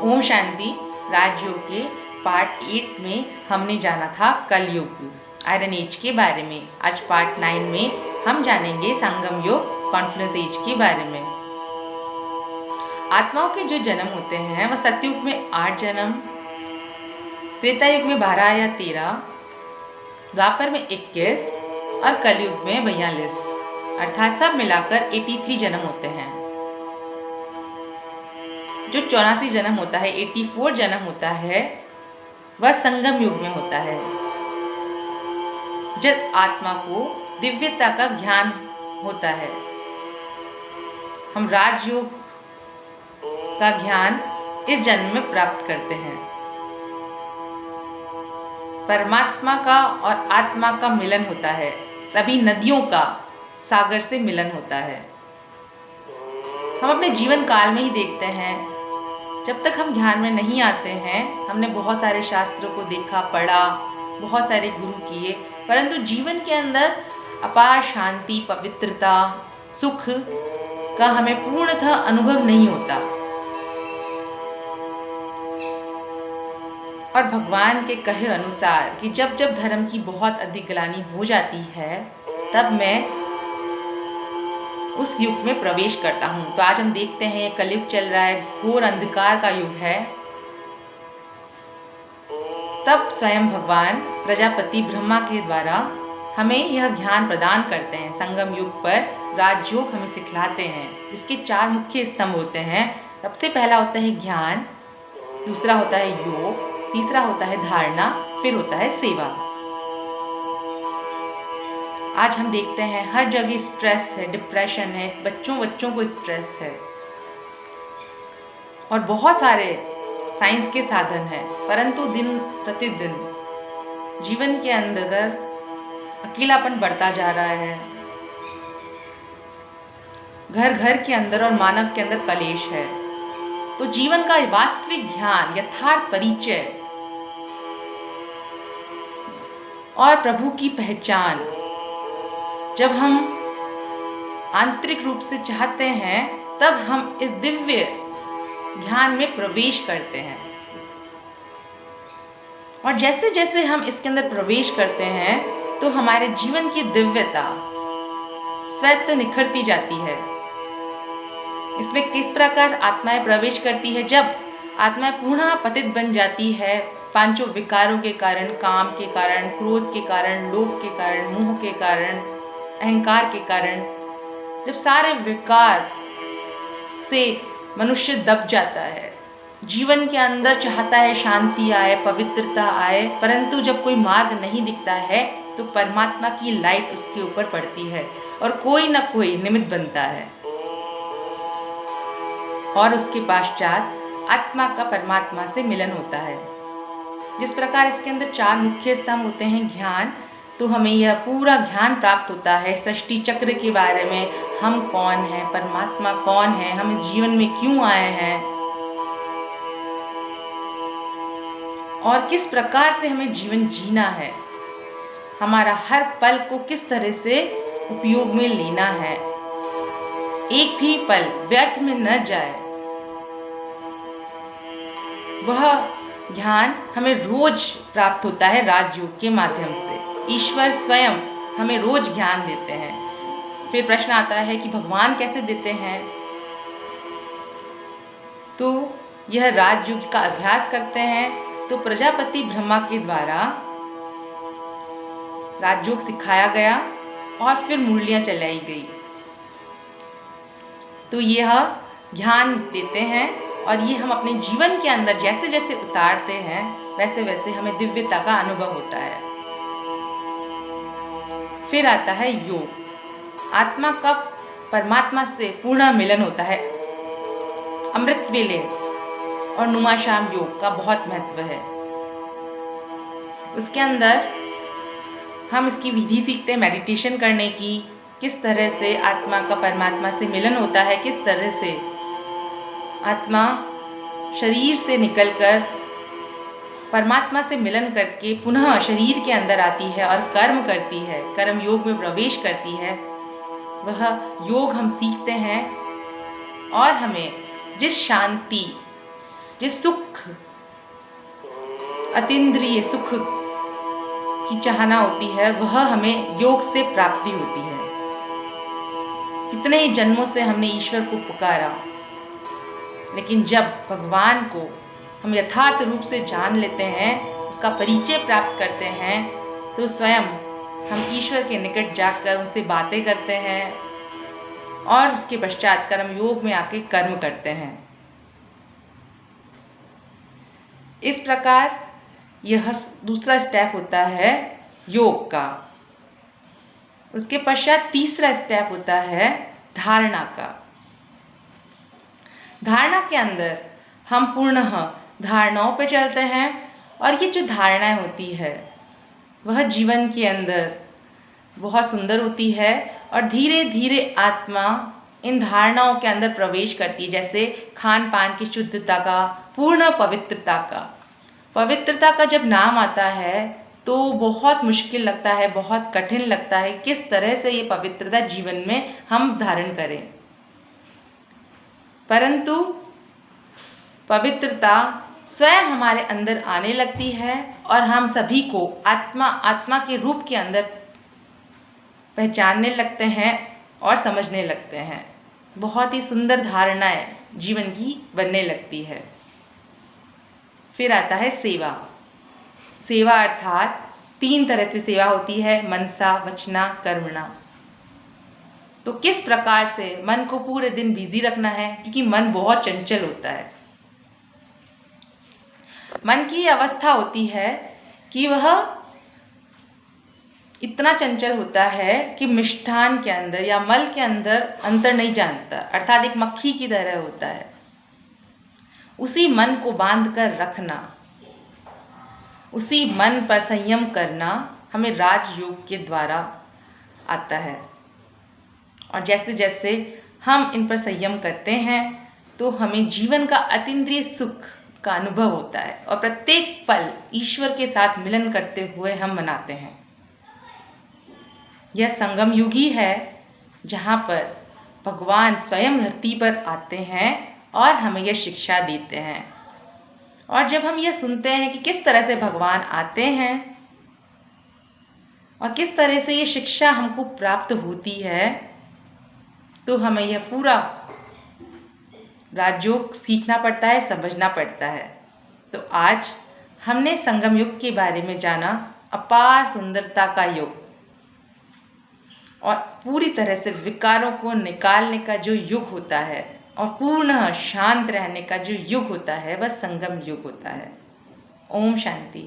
ओम शांति। राजयोग के पार्ट 8 में हमने जाना था कलयुग आयरन एज के बारे में। आज पार्ट 9 में हम जानेंगे संगम योग कॉन्फ्लुएंस एज के बारे में। आत्माओं के जो जन्म होते हैं वह सतयुग में 8 जन्म, त्रेता युग में 12 या 13, द्वापर में 21 और कलयुग में 42, अर्थात सब मिलाकर 83 जन्म होते हैं। जो 84 जन्म होता है, 84 जन्म होता है, वह संगम युग में होता है, जब आत्मा को दिव्यता का ज्ञान होता है। हम राजयोग का ज्ञान इस जन्म में प्राप्त करते हैं। परमात्मा का और आत्मा का मिलन होता है, सभी नदियों का सागर से मिलन होता है। हम अपने जीवन काल में ही देखते हैं, जब तक हम ध्यान में नहीं आते हैं, हमने बहुत सारे शास्त्रों को देखा, पढ़ा, बहुत सारे गुरु किए, परंतु जीवन के अंदर अपार शांति, पवित्रता, सुख का हमें पूर्णतः अनुभव नहीं होता। और भगवान के कहे अनुसार कि जब जब धर्म की बहुत अधिक ग्लानि हो जाती है, तब मैं उस युग में प्रवेश करता हूँ। तो आज हम देखते हैं कलयुग चल रहा है, घोर अंधकार का युग है। तब स्वयं भगवान प्रजापति ब्रह्मा के द्वारा हमें यह ज्ञान प्रदान करते हैं। संगम युग पर राजयोग हमें सिखलाते हैं। इसके 4 मुख्य स्तंभ होते हैं। सबसे पहला होता है ज्ञान, दूसरा होता है योग, तीसरा होता है धारणा, फिर होता है सेवा। आज हम देखते हैं हर जगह स्ट्रेस है, डिप्रेशन है, बच्चों को स्ट्रेस है और बहुत सारे साइंस के साधन हैं, परंतु दिन प्रतिदिन जीवन के अंदर अकेलापन बढ़ता जा रहा है। घर घर के अंदर और मानव के अंदर कलेश है। तो जीवन का वास्तविक ज्ञान, यथार्थ परिचय और प्रभु की पहचान जब हम आंतरिक रूप से चाहते हैं, तब हम इस दिव्य ज्ञान में प्रवेश करते हैं। और जैसे जैसे हम इसके अंदर प्रवेश करते हैं, तो हमारे जीवन की दिव्यता स्वतः निखरती जाती है। इसमें किस प्रकार आत्माएं प्रवेश करती है? जब आत्माएं पुनः पतित बन जाती है, पांचों विकारों के कारण, काम के कारण, क्रोध के कारण, लोभ के कारण, मोह के कारण, अहंकार के कारण, जब सारे विकार से मनुष्य दब जाता है, जीवन के अंदर चाहता है शांति आए, पवित्रता आए, परंतु जब कोई मार्ग नहीं दिखता है, तो परमात्मा की लाइट उसके ऊपर पड़ती है और कोई ना कोई निमित्त बनता है और उसके पश्चात आत्मा का परमात्मा से मिलन होता है। जिस प्रकार इसके अंदर 4 मुख्य स्तंभ होते हैं ज्ञान, तो हमें यह पूरा ज्ञान प्राप्त होता है सृष्टि चक्र के बारे में। हम कौन हैं, परमात्मा कौन है, हम इस जीवन में क्यों आए हैं और किस प्रकार से हमें जीवन जीना है, हमारा हर पल को किस तरह से उपयोग में लेना है, एक भी पल व्यर्थ में न जाए। वह ज्ञान हमें रोज प्राप्त होता है राजयोग के माध्यम से। ईश्वर स्वयं हमें रोज ज्ञान देते हैं। फिर प्रश्न आता है कि भगवान कैसे देते हैं? तो यह राजयोग का अभ्यास करते हैं। तो प्रजापति ब्रह्मा के द्वारा राजयोग सिखाया गया और फिर मुरलियां चलाई गई। तो यह ज्ञान देते हैं और ये हम अपने जीवन के अंदर जैसे जैसे उतारते हैं, वैसे वैसे हमें दिव्यता का अनुभव होता है। फिर आता है योग। आत्मा का परमात्मा से पूर्ण मिलन होता है। अमृत वेले और नुमाशाम योग का बहुत महत्व है। उसके अंदर हम इसकी विधि सीखते हैं मेडिटेशन करने की, किस तरह से आत्मा का परमात्मा से मिलन होता है, किस तरह से आत्मा शरीर से निकलकर परमात्मा से मिलन करके पुनः शरीर के अंदर आती है और कर्म करती है, कर्म योग में प्रवेश करती है। वह योग हम सीखते हैं और हमें जिस शांति, जिस सुख, अतीन्द्रिय सुख की चाहना होती है, वह हमें योग से प्राप्ति होती है। कितने ही जन्मों से हमने ईश्वर को पुकारा, लेकिन जब भगवान को हम यथार्थ रूप से जान लेते हैं, उसका परिचय प्राप्त करते हैं, तो स्वयं हम ईश्वर के निकट जाकर उनसे बातें करते हैं और उसके पश्चात कर्म योग में आके कर्म करते हैं। इस प्रकार यह दूसरा स्टेप होता है योग का। उसके पश्चात तीसरा स्टेप होता है धारणा का। धारणा के अंदर हम पूर्णतः धारणाओं पर चलते हैं और ये जो धारणाएं होती है वह जीवन के अंदर बहुत सुंदर होती है और धीरे धीरे आत्मा इन धारणाओं के अंदर प्रवेश करती है। जैसे खान पान की शुद्धता का, पूर्ण पवित्रता का। पवित्रता का जब नाम आता है तो बहुत मुश्किल लगता है, बहुत कठिन लगता है किस तरह से ये पवित्रता जीवन में हम धारण करें। परंतु पवित्रता स्वयं हमारे अंदर आने लगती है और हम सभी को आत्मा के रूप के अंदर पहचानने लगते हैं और समझने लगते हैं। बहुत ही सुंदर धारणाएं जीवन की बनने लगती है। फिर आता है सेवा। सेवा अर्थात 3 तरह से सेवा होती है, मनसा, वचना, कर्मणा। तो किस प्रकार से मन को पूरे दिन बिजी रखना है, क्योंकि मन बहुत चंचल होता है। मन की अवस्था होती है कि वह इतना चंचल होता है कि मिष्ठान के अंदर या मल के अंदर अंतर नहीं जानता, अर्थात एक मक्खी की तरह होता है। उसी मन को बांध कर रखना, उसी मन पर संयम करना हमें राजयोग के द्वारा आता है। और जैसे जैसे हम इन पर संयम करते हैं तो हमें जीवन का अतीन्द्रिय सुख का अनुभव होता है और प्रत्येक पल ईश्वर के साथ मिलन करते हुए हम मनाते हैं। यह संगम युग ही है जहाँ पर भगवान स्वयं धरती पर आते हैं और हमें यह शिक्षा देते हैं। और जब हम यह सुनते हैं कि किस तरह से भगवान आते हैं और किस तरह से ये शिक्षा हमको प्राप्त होती है, तो हमें यह पूरा राजयोग सीखना पड़ता है, समझना पड़ता है। तो आज हमने संगम युग के बारे में जाना, अपार सुंदरता का युग और पूरी तरह से विकारों को निकालने का जो युग होता है और पूर्ण शांत रहने का जो युग होता है, वह संगम युग होता है। ओम शांति।